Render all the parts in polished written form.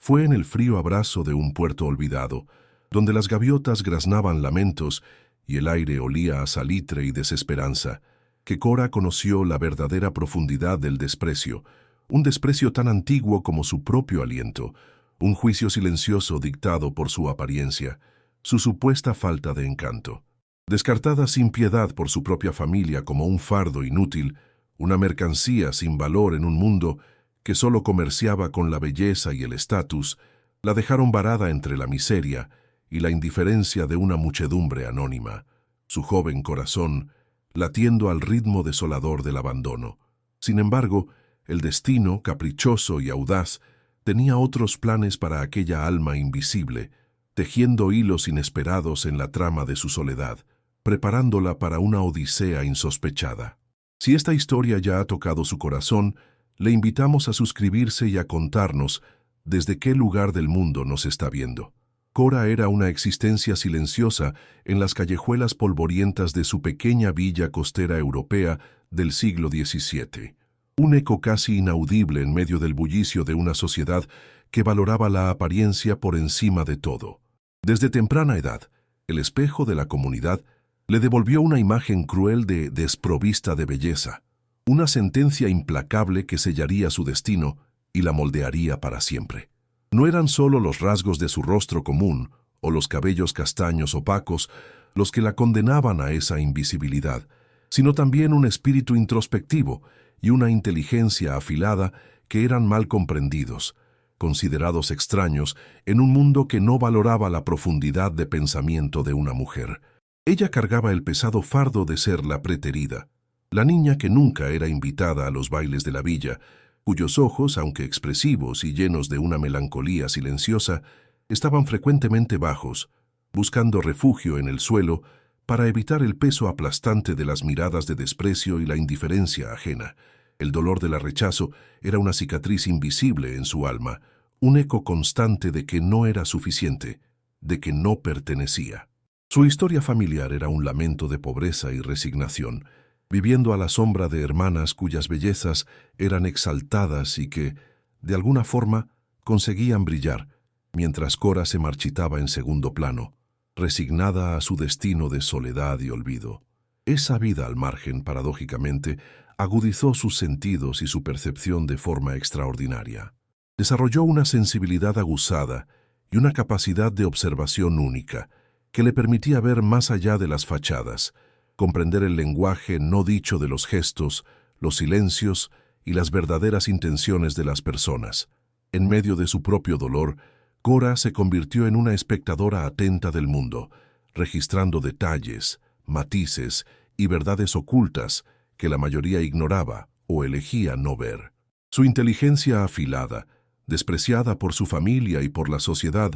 Fue en el frío abrazo de un puerto olvidado, donde las gaviotas graznaban lamentos y el aire olía a salitre y desesperanza, que Cora conoció la verdadera profundidad del desprecio, un desprecio tan antiguo como su propio aliento, un juicio silencioso dictado por su apariencia, su supuesta falta de encanto. Descartada sin piedad por su propia familia como un fardo inútil, una mercancía sin valor en un mundo que solo comerciaba con la belleza y el estatus, la dejaron varada entre la miseria y la indiferencia de una muchedumbre anónima, su joven corazón latiendo al ritmo desolador del abandono. Sin embargo, el destino, caprichoso y audaz, tenía otros planes para aquella alma invisible, tejiendo hilos inesperados en la trama de su soledad, preparándola para una odisea insospechada. Si esta historia ya ha tocado su corazón, le invitamos a suscribirse y a contarnos desde qué lugar del mundo nos está viendo. Cora era una existencia silenciosa en las callejuelas polvorientas de su pequeña villa costera europea del siglo XVII. Un eco casi inaudible en medio del bullicio de una sociedad que valoraba la apariencia por encima de todo. Desde temprana edad, el espejo de la comunidad le devolvió una imagen cruel de desprovista de belleza, una sentencia implacable que sellaría su destino y la moldearía para siempre. No eran solo los rasgos de su rostro común o los cabellos castaños opacos los que la condenaban a esa invisibilidad, sino también un espíritu introspectivo y una inteligencia afilada que eran mal comprendidos, considerados extraños en un mundo que no valoraba la profundidad de pensamiento de una mujer. Ella cargaba el pesado fardo de ser la preterida, la niña que nunca era invitada a los bailes de la villa, cuyos ojos, aunque expresivos y llenos de una melancolía silenciosa, estaban frecuentemente bajos, buscando refugio en el suelo para evitar el peso aplastante de las miradas de desprecio y la indiferencia ajena. El dolor del rechazo era una cicatriz invisible en su alma, un eco constante de que no era suficiente, de que no pertenecía. Su historia familiar era un lamento de pobreza y resignación, viviendo a la sombra de hermanas cuyas bellezas eran exaltadas y que, de alguna forma, conseguían brillar, mientras Cora se marchitaba en segundo plano, resignada a su destino de soledad y olvido. Esa vida al margen, paradójicamente, agudizó sus sentidos y su percepción de forma extraordinaria. Desarrolló una sensibilidad aguzada y una capacidad de observación única, que le permitía ver más allá de las fachadas, comprender el lenguaje no dicho de los gestos, los silencios y las verdaderas intenciones de las personas. En medio de su propio dolor, Cora se convirtió en una espectadora atenta del mundo, registrando detalles, matices y verdades ocultas que la mayoría ignoraba o elegía no ver. Su inteligencia afilada, despreciada por su familia y por la sociedad,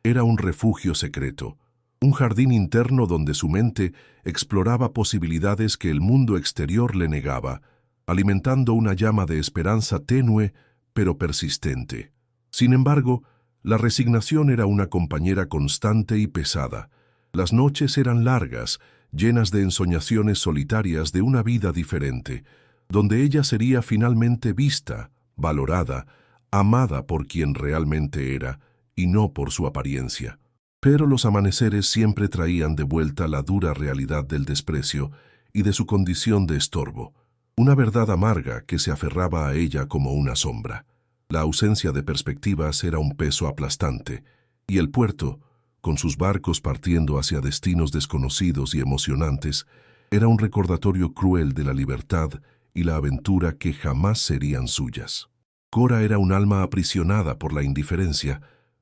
era un refugio secreto, un jardín interno donde su mente exploraba posibilidades que el mundo exterior le negaba, alimentando una llama de esperanza tenue pero persistente. Sin embargo, la resignación era una compañera constante y pesada. Las noches eran largas, llenas de ensoñaciones solitarias de una vida diferente, donde ella sería finalmente vista, valorada, amada por quien realmente era, y no por su apariencia. Pero los amaneceres siempre traían de vuelta la dura realidad del desprecio y de su condición de estorbo, una verdad amarga que se aferraba a ella como una sombra. La ausencia de perspectivas era un peso aplastante, y el puerto, con sus barcos partiendo hacia destinos desconocidos y emocionantes, era un recordatorio cruel de la libertad y la aventura que jamás serían suyas. Cora era un alma aprisionada por la indiferencia,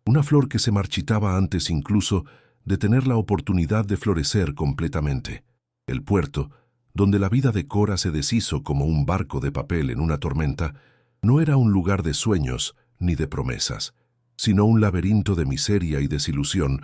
una flor que se marchitaba antes incluso de tener la oportunidad de florecer completamente. El puerto, donde la vida de Cora se deshizo como un barco de papel en una tormenta, no era un lugar de sueños ni de promesas, sino un laberinto de miseria y desilusión,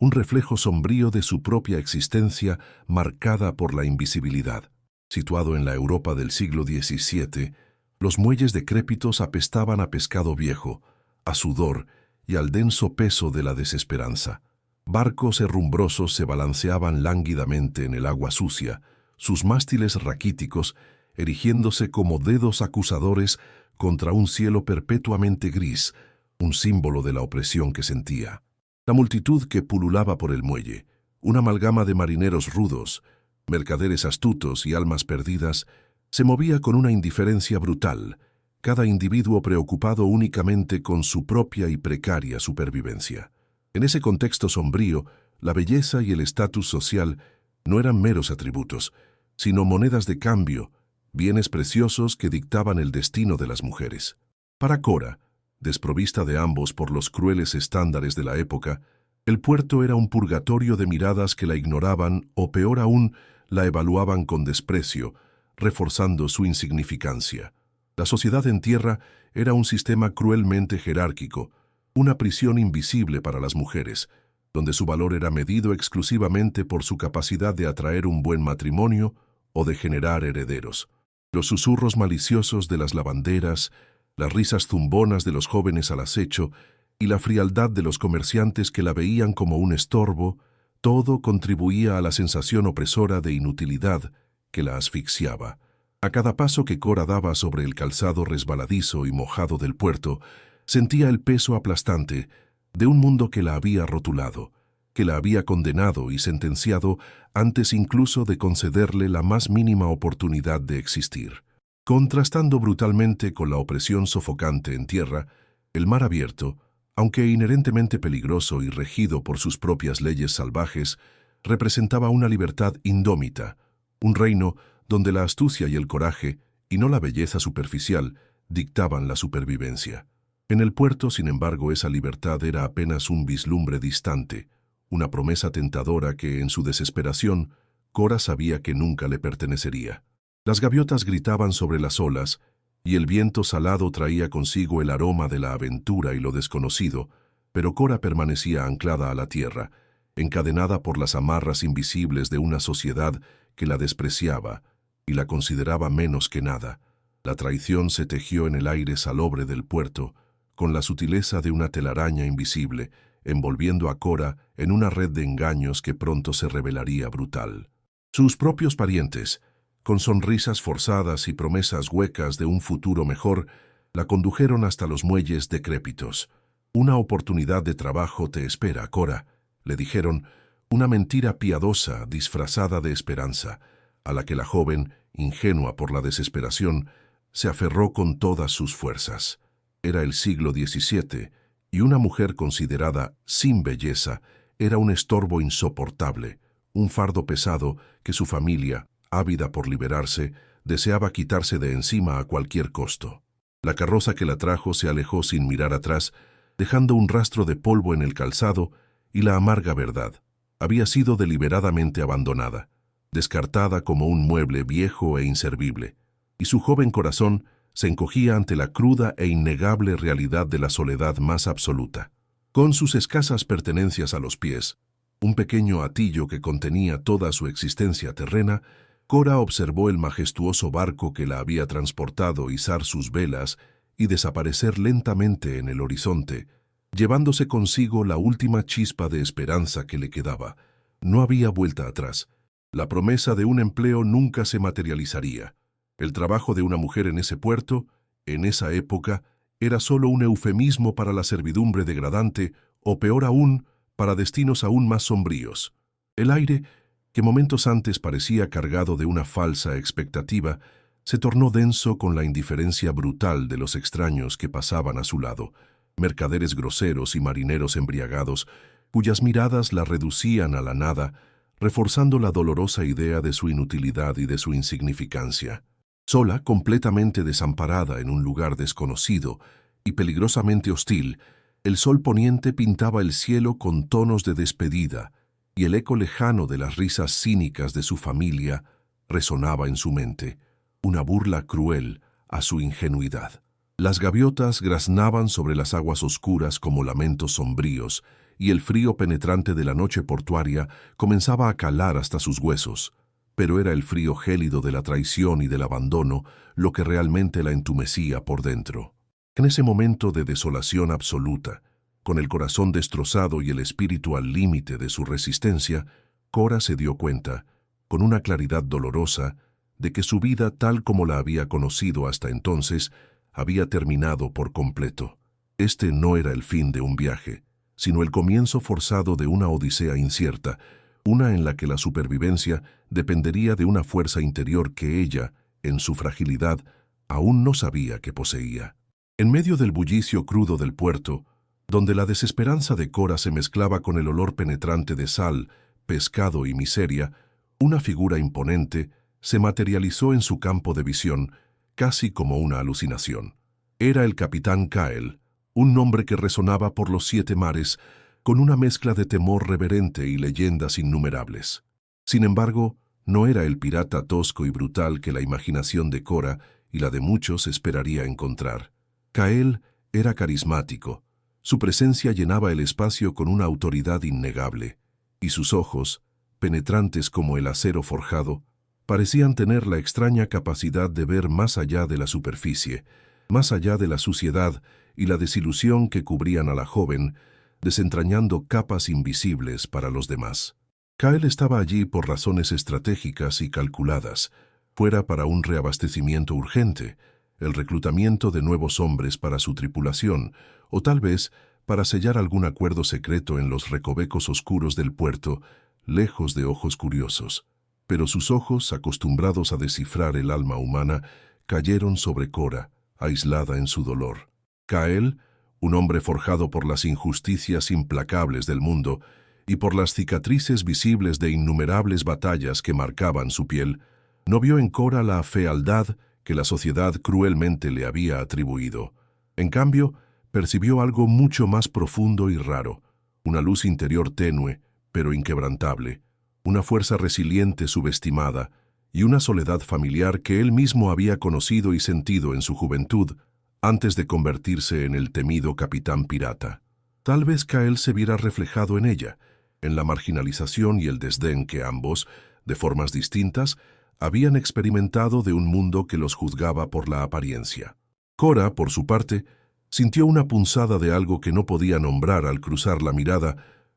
un reflejo sombrío de su propia existencia marcada por la invisibilidad. Situado en la Europa del siglo XVII, los muelles decrépitos apestaban a pescado viejo, a sudor y al denso peso de la desesperanza. Barcos herrumbrosos se balanceaban lánguidamente en el agua sucia, sus mástiles raquíticos erigiéndose como dedos acusadores contra un cielo perpetuamente gris, un símbolo de la opresión que sentía. La multitud que pululaba por el muelle, una amalgama de marineros rudos, mercaderes astutos y almas perdidas, se movía con una indiferencia brutal, cada individuo preocupado únicamente con su propia y precaria supervivencia. En ese contexto sombrío, la belleza y el estatus social no eran meros atributos, sino monedas de cambio, bienes preciosos que dictaban el destino de las mujeres. Para Cora, desprovista de ambos por los crueles estándares de la época, el puerto era un purgatorio de miradas que la ignoraban o, peor aún, la evaluaban con desprecio, reforzando su insignificancia. La sociedad en tierra era un sistema cruelmente jerárquico, una prisión invisible para las mujeres, donde su valor era medido exclusivamente por su capacidad de atraer un buen matrimonio o de generar herederos. Los susurros maliciosos de las lavanderas, las risas zumbonas de los jóvenes al acecho y la frialdad de los comerciantes que la veían como un estorbo, todo contribuía a la sensación opresora de inutilidad que la asfixiaba. A cada paso que Cora daba sobre el calzado resbaladizo y mojado del puerto, sentía el peso aplastante de un mundo que la había rotulado, que la había condenado y sentenciado antes incluso de concederle la más mínima oportunidad de existir. Contrastando brutalmente con la opresión sofocante en tierra, el mar abierto, aunque inherentemente peligroso y regido por sus propias leyes salvajes, representaba una libertad indómita, un reino donde la astucia y el coraje, y no la belleza superficial, dictaban la supervivencia. En el puerto, sin embargo, esa libertad era apenas un vislumbre distante, una promesa tentadora que, en su desesperación, Cora sabía que nunca le pertenecería. Las gaviotas gritaban sobre las olas, y el viento salado traía consigo el aroma de la aventura y lo desconocido, pero Cora permanecía anclada a la tierra, encadenada por las amarras invisibles de una sociedad que la despreciaba y la consideraba menos que nada. La traición se tejió en el aire salobre del puerto, con la sutileza de una telaraña invisible, envolviendo a Cora en una red de engaños que pronto se revelaría brutal. Sus propios parientes, con sonrisas forzadas y promesas huecas de un futuro mejor, la condujeron hasta los muelles decrépitos. «Una oportunidad de trabajo te espera, Cora», le dijeron, una mentira piadosa disfrazada de esperanza, a la que la joven, ingenua por la desesperación, se aferró con todas sus fuerzas. Era el siglo XVII, y una mujer considerada sin belleza era un estorbo insoportable, un fardo pesado que su familia, ávida por liberarse, deseaba quitarse de encima a cualquier costo. La carroza que la trajo se alejó sin mirar atrás, dejando un rastro de polvo en el calzado, y la amarga verdad: había sido deliberadamente abandonada, descartada como un mueble viejo e inservible, y su joven corazón se encogía ante la cruda e innegable realidad de la soledad más absoluta. Con sus escasas pertenencias a los pies, un pequeño hatillo que contenía toda su existencia terrena, Cora observó el majestuoso barco que la había transportado izar sus velas y desaparecer lentamente en el horizonte, llevándose consigo la última chispa de esperanza que le quedaba. No había vuelta atrás. La promesa de un empleo nunca se materializaría. El trabajo de una mujer en ese puerto, en esa época, era solo un eufemismo para la servidumbre degradante o, peor aún, para destinos aún más sombríos. El aire, que momentos antes parecía cargado de una falsa expectativa, se tornó denso con la indiferencia brutal de los extraños que pasaban a su lado, mercaderes groseros y marineros embriagados, cuyas miradas la reducían a la nada, reforzando la dolorosa idea de su inutilidad y de su insignificancia. Sola, completamente desamparada en un lugar desconocido y peligrosamente hostil, el sol poniente pintaba el cielo con tonos de despedida, y el eco lejano de las risas cínicas de su familia resonaba en su mente, una burla cruel a su ingenuidad. Las gaviotas graznaban sobre las aguas oscuras como lamentos sombríos, y el frío penetrante de la noche portuaria comenzaba a calar hasta sus huesos, pero era el frío gélido de la traición y del abandono lo que realmente la entumecía por dentro. En ese momento de desolación absoluta, con el corazón destrozado y el espíritu al límite de su resistencia, Cora se dio cuenta, con una claridad dolorosa, de que su vida tal como la había conocido hasta entonces había terminado por completo. Este no era el fin de un viaje, sino el comienzo forzado de una odisea incierta, una en la que la supervivencia dependería de una fuerza interior que ella, en su fragilidad, aún no sabía que poseía. En medio del bullicio crudo del puerto, donde la desesperanza de Cora se mezclaba con el olor penetrante de sal, pescado y miseria, una figura imponente se materializó en su campo de visión, casi como una alucinación. Era el capitán Kyle, un nombre que resonaba por los 7 mares, con una mezcla de temor reverente y leyendas innumerables. Sin embargo, no era el pirata tosco y brutal que la imaginación de Cora y la de muchos esperaría encontrar. Kyle era carismático. Su presencia llenaba el espacio con una autoridad innegable, y sus ojos, penetrantes como el acero forjado, parecían tener la extraña capacidad de ver más allá de la superficie, más allá de la suciedad y la desilusión que cubrían a la joven, desentrañando capas invisibles para los demás. Kyle estaba allí por razones estratégicas y calculadas, fuera para un reabastecimiento urgente, el reclutamiento de nuevos hombres para su tripulación, o tal vez para sellar algún acuerdo secreto en los recovecos oscuros del puerto, lejos de ojos curiosos. Pero sus ojos, acostumbrados a descifrar el alma humana, cayeron sobre Cora, aislada en su dolor. Kyle, un hombre forjado por las injusticias implacables del mundo y por las cicatrices visibles de innumerables batallas que marcaban su piel, no vio en Cora la fealdad que la sociedad cruelmente le había atribuido. En cambio, percibió algo mucho más profundo y raro, una luz interior tenue, pero inquebrantable, una fuerza resiliente subestimada y una soledad familiar que él mismo había conocido y sentido en su juventud, antes de convertirse en el temido capitán pirata. Tal vez Kyle se viera reflejado en ella, en la marginalización y el desdén que ambos, de formas distintas, habían experimentado de un mundo que los juzgaba por la apariencia. Cora, por su parte, sintió una punzada de algo que no podía nombrar al cruzar la mirada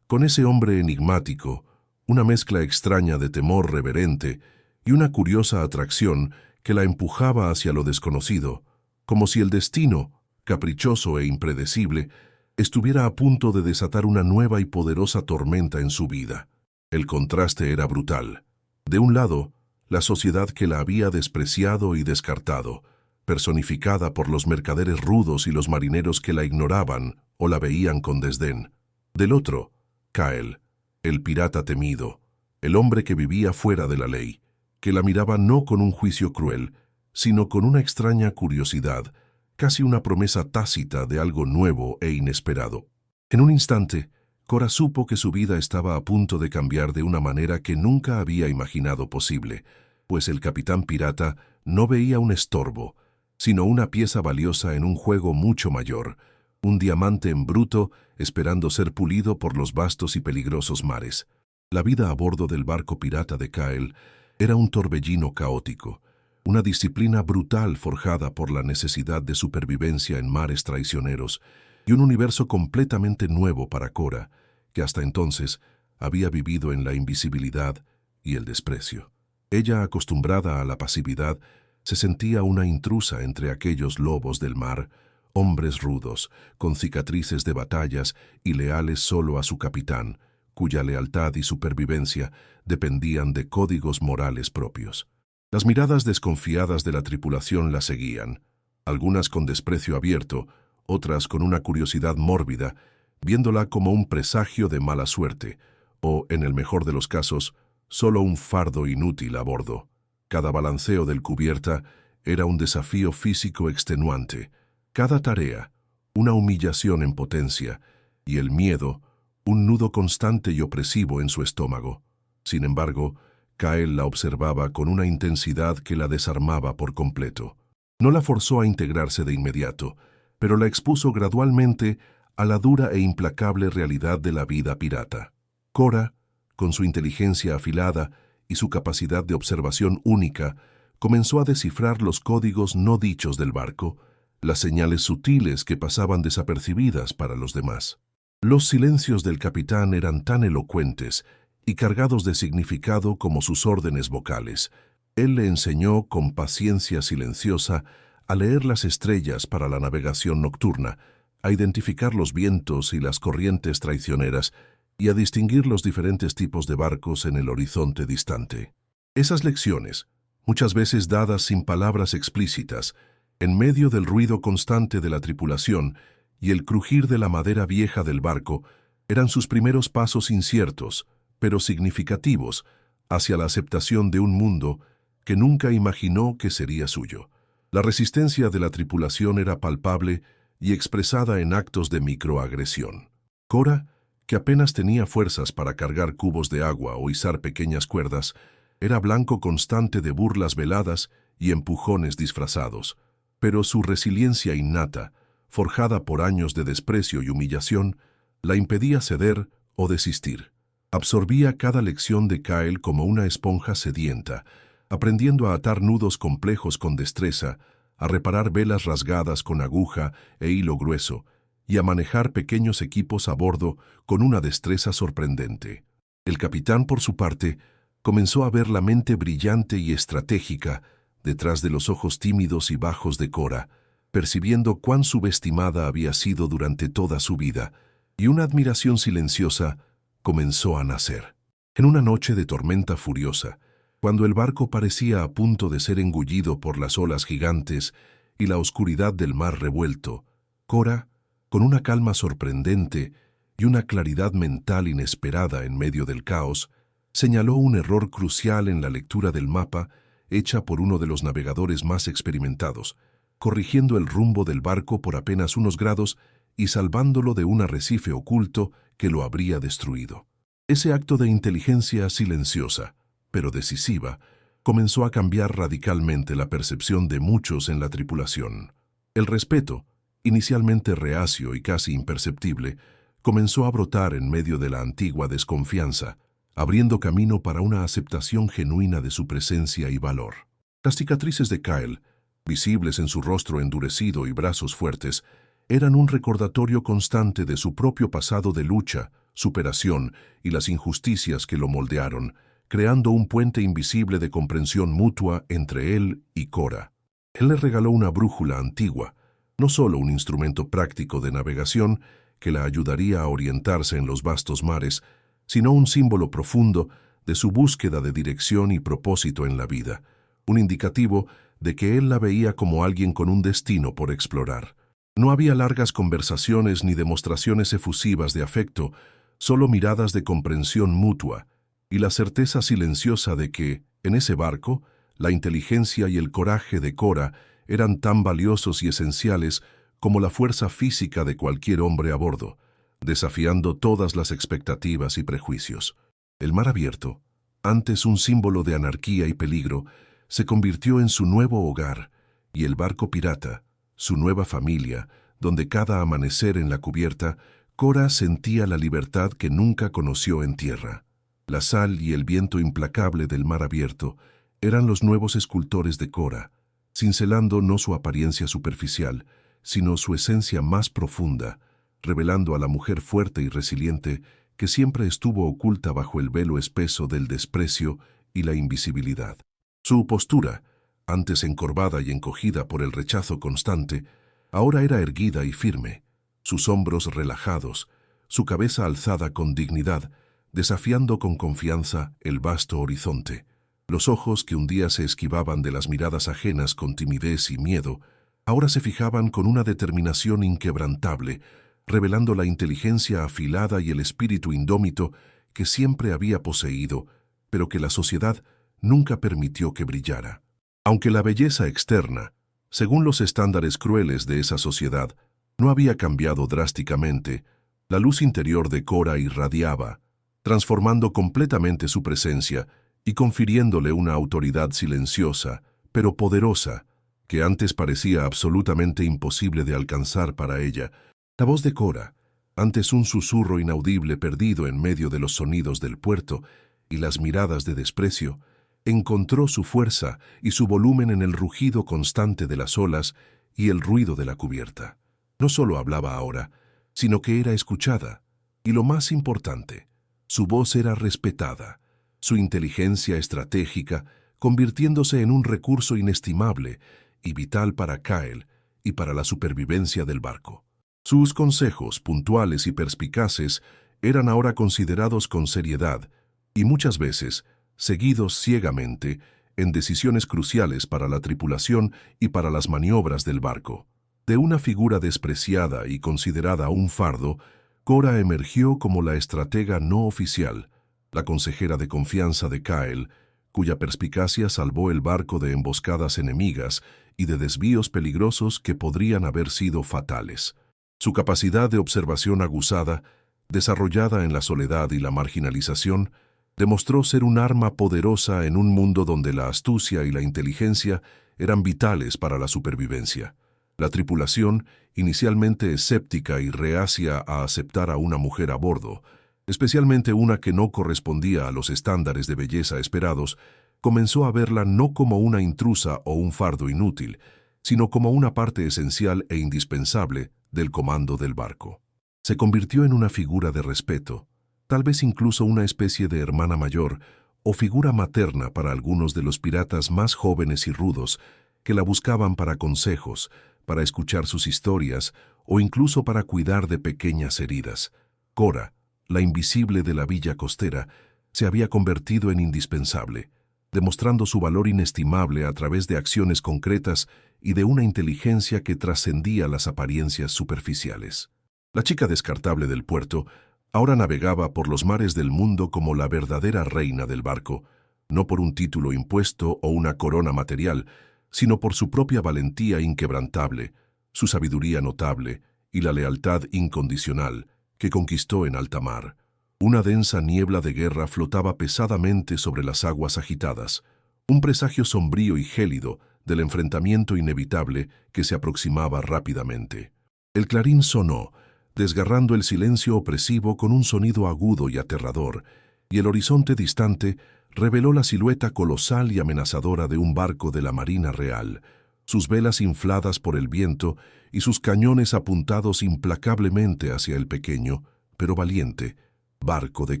con ese hombre enigmático, una mezcla extraña de temor reverente y una curiosa atracción que la empujaba hacia lo desconocido, como si el destino, caprichoso e impredecible, estuviera a punto de desatar una nueva y poderosa tormenta en su vida. El contraste era brutal. De un lado, la sociedad que la había despreciado y descartado, personificada por los mercaderes rudos y los marineros que la ignoraban o la veían con desdén. Del otro, Kyle, el pirata temido, el hombre que vivía fuera de la ley, que la miraba no con un juicio cruel, sino con una extraña curiosidad, casi una promesa tácita de algo nuevo e inesperado. En un instante, Cora supo que su vida estaba a punto de cambiar de una manera que nunca había imaginado posible, pues el capitán pirata no veía un estorbo, sino una pieza valiosa en un juego mucho mayor, un diamante en bruto esperando ser pulido por los vastos y peligrosos mares. La vida a bordo del barco pirata de Kyle era un torbellino caótico, una disciplina brutal forjada por la necesidad de supervivencia en mares traicioneros y un universo completamente nuevo para Cora, que hasta entonces había vivido en la invisibilidad y el desprecio. Ella, acostumbrada a la pasividad, se sentía una intrusa entre aquellos lobos del mar, hombres rudos, con cicatrices de batallas y leales solo a su capitán, cuya lealtad y supervivencia dependían de códigos morales propios. Las miradas desconfiadas de la tripulación la seguían, algunas con desprecio abierto, otras con una curiosidad mórbida, viéndola como un presagio de mala suerte, o, en el mejor de los casos, solo un fardo inútil a bordo. Cada balanceo del cubierta era un desafío físico extenuante, cada tarea, una humillación en potencia, y el miedo, un nudo constante y opresivo en su estómago. Sin embargo, Kyle la observaba con una intensidad que la desarmaba por completo. No la forzó a integrarse de inmediato, pero la expuso gradualmente a la dura e implacable realidad de la vida pirata. Cora, con su inteligencia afilada y su capacidad de observación única, comenzó a descifrar los códigos no dichos del barco, las señales sutiles que pasaban desapercibidas para los demás. Los silencios del capitán eran tan elocuentes y cargados de significado como sus órdenes vocales. Él le enseñó con paciencia silenciosa a leer las estrellas para la navegación nocturna, a identificar los vientos y las corrientes traicioneras y a distinguir los diferentes tipos de barcos en el horizonte distante. Esas lecciones, muchas veces dadas sin palabras explícitas, en medio del ruido constante de la tripulación y el crujir de la madera vieja del barco, eran sus primeros pasos inciertos, pero significativos, hacia la aceptación de un mundo que nunca imaginó que sería suyo. La resistencia de la tripulación era palpable y expresada en actos de microagresión. Cora, que apenas tenía fuerzas para cargar cubos de agua o izar pequeñas cuerdas, era blanco constante de burlas veladas y empujones disfrazados, pero su resiliencia innata, forjada por años de desprecio y humillación, la impedía ceder o desistir. Absorbía cada lección de Kyle como una esponja sedienta, aprendiendo a atar nudos complejos con destreza, a reparar velas rasgadas con aguja e hilo grueso, y a manejar pequeños equipos a bordo con una destreza sorprendente. El capitán, por su parte, comenzó a ver la mente brillante y estratégica detrás de los ojos tímidos y bajos de Cora, percibiendo cuán subestimada había sido durante toda su vida, y una admiración silenciosa comenzó a nacer. En una noche de tormenta furiosa, cuando el barco parecía a punto de ser engullido por las olas gigantes y la oscuridad del mar revuelto, Cora, con una calma sorprendente y una claridad mental inesperada en medio del caos, señaló un error crucial en la lectura del mapa hecha por uno de los navegadores más experimentados, corrigiendo el rumbo del barco por apenas unos grados y salvándolo de un arrecife oculto que lo habría destruido. Ese acto de inteligencia silenciosa, pero decisiva, comenzó a cambiar radicalmente la percepción de muchos en la tripulación. El respeto, inicialmente reacio y casi imperceptible, comenzó a brotar en medio de la antigua desconfianza, abriendo camino para una aceptación genuina de su presencia y valor. Las cicatrices de Kyle, visibles en su rostro endurecido y brazos fuertes, eran un recordatorio constante de su propio pasado de lucha, superación y las injusticias que lo moldearon, creando un puente invisible de comprensión mutua entre él y Cora. Él le regaló una brújula antigua, no solo un instrumento práctico de navegación que la ayudaría a orientarse en los vastos mares, sino un símbolo profundo de su búsqueda de dirección y propósito en la vida, un indicativo de que él la veía como alguien con un destino por explorar. No había largas conversaciones ni demostraciones efusivas de afecto, solo miradas de comprensión mutua y la certeza silenciosa de que, en ese barco, la inteligencia y el coraje de Cora eran tan valiosos y esenciales como la fuerza física de cualquier hombre a bordo, desafiando todas las expectativas y prejuicios. El mar abierto, antes un símbolo de anarquía y peligro, se convirtió en su nuevo hogar, y el barco pirata, su nueva familia, donde cada amanecer en la cubierta, Cora sentía la libertad que nunca conoció en tierra. La sal y el viento implacable del mar abierto eran los nuevos escultores de Cora, cincelando no su apariencia superficial, sino su esencia más profunda, revelando a la mujer fuerte y resiliente que siempre estuvo oculta bajo el velo espeso del desprecio y la invisibilidad. Su postura, antes encorvada y encogida por el rechazo constante, ahora era erguida y firme, sus hombros relajados, su cabeza alzada con dignidad, desafiando con confianza el vasto horizonte. Los ojos que un día se esquivaban de las miradas ajenas con timidez y miedo, ahora se fijaban con una determinación inquebrantable, revelando la inteligencia afilada y el espíritu indómito que siempre había poseído, pero que la sociedad nunca permitió que brillara. Aunque la belleza externa, según los estándares crueles de esa sociedad, no había cambiado drásticamente, la luz interior de Cora irradiaba, transformando completamente su presencia y confiriéndole una autoridad silenciosa, pero poderosa, que antes parecía absolutamente imposible de alcanzar para ella. La voz de Cora, antes un susurro inaudible perdido en medio de los sonidos del puerto y las miradas de desprecio, encontró su fuerza y su volumen en el rugido constante de las olas y el ruido de la cubierta. No solo hablaba ahora, sino que era escuchada, y lo más importante, su voz era respetada, su inteligencia estratégica convirtiéndose en un recurso inestimable y vital para Kyle y para la supervivencia del barco. Sus consejos, puntuales y perspicaces, eran ahora considerados con seriedad y muchas veces seguidos ciegamente en decisiones cruciales para la tripulación y para las maniobras del barco. De una figura despreciada y considerada un fardo, Cora emergió como la estratega no oficial, la consejera de confianza de Kyle, cuya perspicacia salvó el barco de emboscadas enemigas y de desvíos peligrosos que podrían haber sido fatales. Su capacidad de observación aguzada, desarrollada en la soledad y la marginalización, demostró ser un arma poderosa en un mundo donde la astucia y la inteligencia eran vitales para la supervivencia. La tripulación, inicialmente escéptica y reacia a aceptar a una mujer a bordo, especialmente una que no correspondía a los estándares de belleza esperados, comenzó a verla no como una intrusa o un fardo inútil, sino como una parte esencial e indispensable del comando del barco. Se convirtió en una figura de respeto, tal vez incluso una especie de hermana mayor o figura materna para algunos de los piratas más jóvenes y rudos que la buscaban para consejos, para escuchar sus historias o incluso para cuidar de pequeñas heridas. Cora, la invisible de la villa costera, se había convertido en indispensable, demostrando su valor inestimable a través de acciones concretas y de una inteligencia que trascendía las apariencias superficiales. La chica descartable del puerto ahora navegaba por los mares del mundo como la verdadera reina del barco, no por un título impuesto o una corona material, sino por su propia valentía inquebrantable, su sabiduría notable y la lealtad incondicional que conquistó en alta mar. Una densa niebla de guerra flotaba pesadamente sobre las aguas agitadas, un presagio sombrío y gélido del enfrentamiento inevitable que se aproximaba rápidamente. El clarín sonó, desgarrando el silencio opresivo con un sonido agudo y aterrador, y el horizonte distante reveló la silueta colosal y amenazadora de un barco de la Marina Real, sus velas infladas por el viento y sus cañones apuntados implacablemente hacia el pequeño, pero valiente, barco de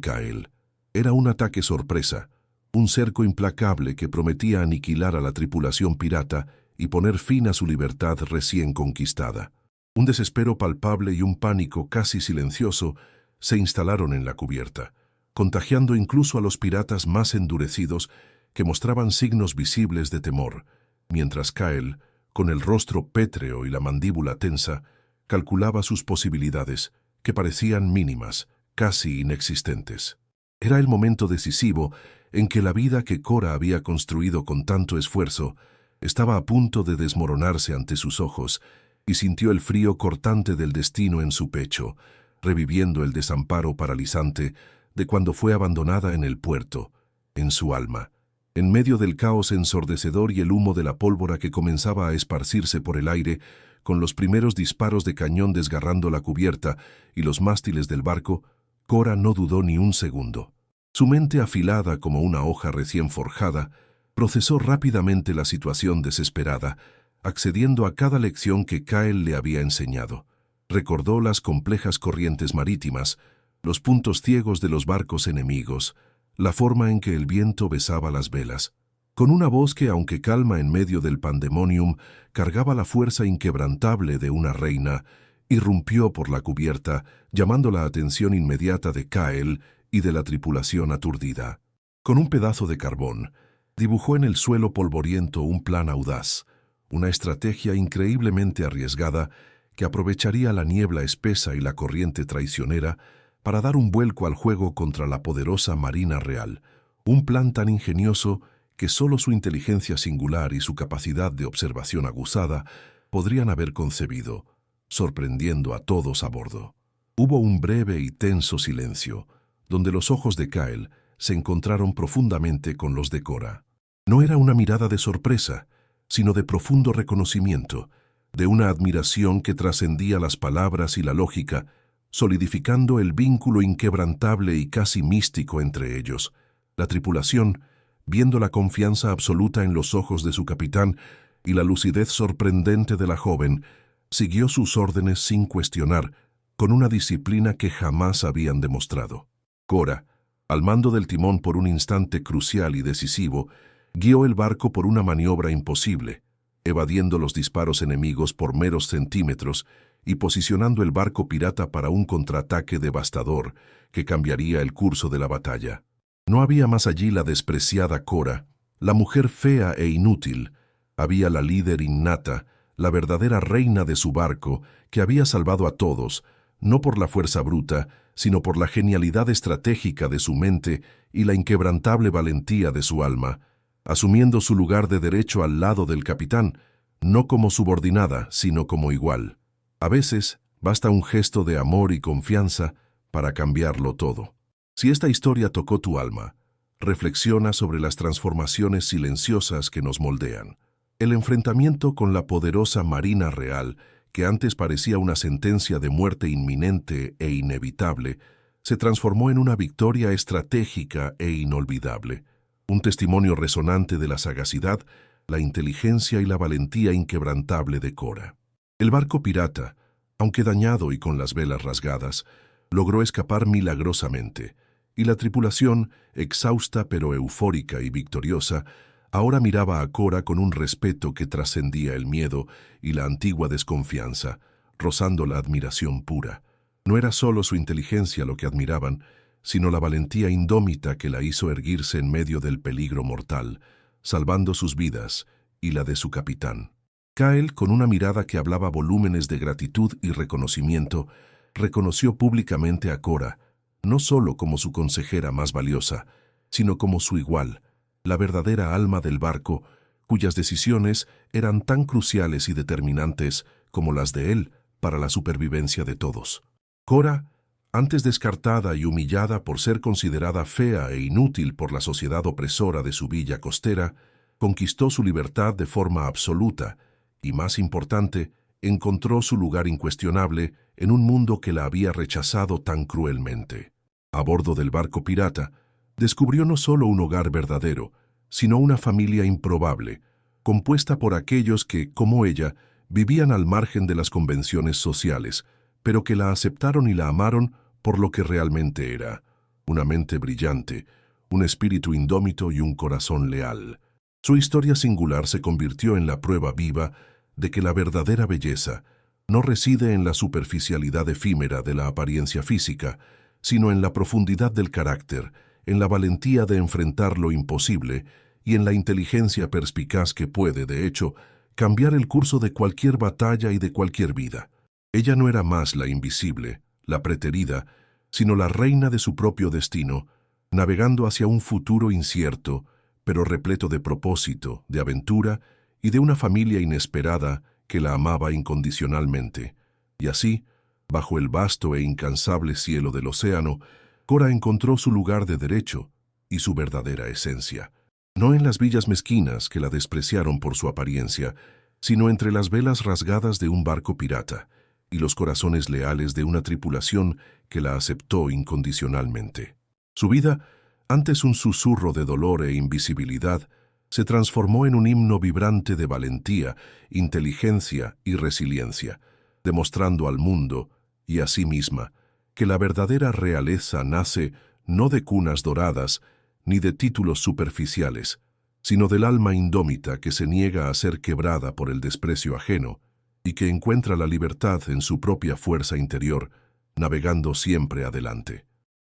Kyle. Era un ataque sorpresa, un cerco implacable que prometía aniquilar a la tripulación pirata y poner fin a su libertad recién conquistada. Un desespero palpable y un pánico casi silencioso se instalaron en la cubierta, contagiando incluso a los piratas más endurecidos que mostraban signos visibles de temor, mientras Kyle, con el rostro pétreo y la mandíbula tensa, calculaba sus posibilidades, que parecían mínimas, casi inexistentes. Era el momento decisivo en que la vida que Cora había construido con tanto esfuerzo estaba a punto de desmoronarse ante sus ojos, y sintió el frío cortante del destino en su pecho, reviviendo el desamparo paralizante de cuando fue abandonada en el puerto, en su alma, en medio del caos ensordecedor y el humo de la pólvora que comenzaba a esparcirse por el aire, con los primeros disparos de cañón desgarrando la cubierta y los mástiles del barco. Cora no dudó ni un segundo. Su mente afilada como una hoja recién forjada, procesó rápidamente la situación desesperada, accediendo a cada lección que Kyle le había enseñado. Recordó las complejas corrientes marítimas, los puntos ciegos de los barcos enemigos, la forma en que el viento besaba las velas. Con una voz que, aunque calma en medio del pandemonium, cargaba la fuerza inquebrantable de una reina, irrumpió por la cubierta, llamando la atención inmediata de Kyle y de la tripulación aturdida. Con un pedazo de carbón, dibujó en el suelo polvoriento un plan audaz, una estrategia increíblemente arriesgada que aprovecharía la niebla espesa y la corriente traicionera para dar un vuelco al juego contra la poderosa Marina Real, un plan tan ingenioso que solo su inteligencia singular y su capacidad de observación aguzada podrían haber concebido, sorprendiendo a todos a bordo. Hubo un breve y tenso silencio, donde los ojos de Kyle se encontraron profundamente con los de Cora. No era una mirada de sorpresa, sino de profundo reconocimiento, de una admiración que trascendía las palabras y la lógica, solidificando el vínculo inquebrantable y casi místico entre ellos. La tripulación, viendo la confianza absoluta en los ojos de su capitán y la lucidez sorprendente de la joven, siguió sus órdenes sin cuestionar, con una disciplina que jamás habían demostrado. Cora, al mando del timón por un instante crucial y decisivo, guió el barco por una maniobra imposible, evadiendo los disparos enemigos por meros centímetros y posicionando el barco pirata para un contraataque devastador que cambiaría el curso de la batalla. No había más allí la despreciada Cora, la mujer fea e inútil. Había la líder innata, la verdadera reina de su barco, que había salvado a todos, no por la fuerza bruta, sino por la genialidad estratégica de su mente y la inquebrantable valentía de su alma, asumiendo su lugar de derecho al lado del capitán, no como subordinada, sino como igual. A veces, basta un gesto de amor y confianza para cambiarlo todo. Si esta historia tocó tu alma, reflexiona sobre las transformaciones silenciosas que nos moldean. El enfrentamiento con la poderosa Marina Real, que antes parecía una sentencia de muerte inminente e inevitable, se transformó en una victoria estratégica e inolvidable, un testimonio resonante de la sagacidad, la inteligencia y la valentía inquebrantable de Cora. El barco pirata, aunque dañado y con las velas rasgadas, logró escapar milagrosamente, y la tripulación, exhausta pero eufórica y victoriosa, ahora miraba a Cora con un respeto que trascendía el miedo y la antigua desconfianza, rozando la admiración pura. No era solo su inteligencia lo que admiraban, sino la valentía indómita que la hizo erguirse en medio del peligro mortal, salvando sus vidas y la de su capitán. Kyle, con una mirada que hablaba volúmenes de gratitud y reconocimiento, reconoció públicamente a Cora, no solo como su consejera más valiosa, sino como su igual, la verdadera alma del barco, cuyas decisiones eran tan cruciales y determinantes como las de él para la supervivencia de todos. Cora, antes descartada y humillada por ser considerada fea e inútil por la sociedad opresora de su villa costera, conquistó su libertad de forma absoluta y, más importante, encontró su lugar incuestionable en un mundo que la había rechazado tan cruelmente. A bordo del barco pirata, descubrió no solo un hogar verdadero, sino una familia improbable, compuesta por aquellos que, como ella, vivían al margen de las convenciones sociales, pero que la aceptaron y la amaron por lo que realmente era: una mente brillante, un espíritu indómito y un corazón leal. Su historia singular se convirtió en la prueba viva de que la verdadera belleza no reside en la superficialidad efímera de la apariencia física, sino en la profundidad del carácter, en la valentía de enfrentar lo imposible y en la inteligencia perspicaz que puede, de hecho, cambiar el curso de cualquier batalla y de cualquier vida. Ella no era más la invisible, la preterida, sino la reina de su propio destino, navegando hacia un futuro incierto, pero repleto de propósito, de aventura y de una familia inesperada que la amaba incondicionalmente. Y así, bajo el vasto e incansable cielo del océano, Cora encontró su lugar de derecho y su verdadera esencia. No en las villas mezquinas que la despreciaron por su apariencia, sino entre las velas rasgadas de un barco pirata y los corazones leales de una tripulación que la aceptó incondicionalmente. Su vida, antes un susurro de dolor e invisibilidad, se transformó en un himno vibrante de valentía, inteligencia y resiliencia, demostrando al mundo, y a sí misma, que la verdadera realeza nace no de cunas doradas ni de títulos superficiales, sino del alma indómita que se niega a ser quebrada por el desprecio ajeno y que encuentra la libertad en su propia fuerza interior, navegando siempre adelante.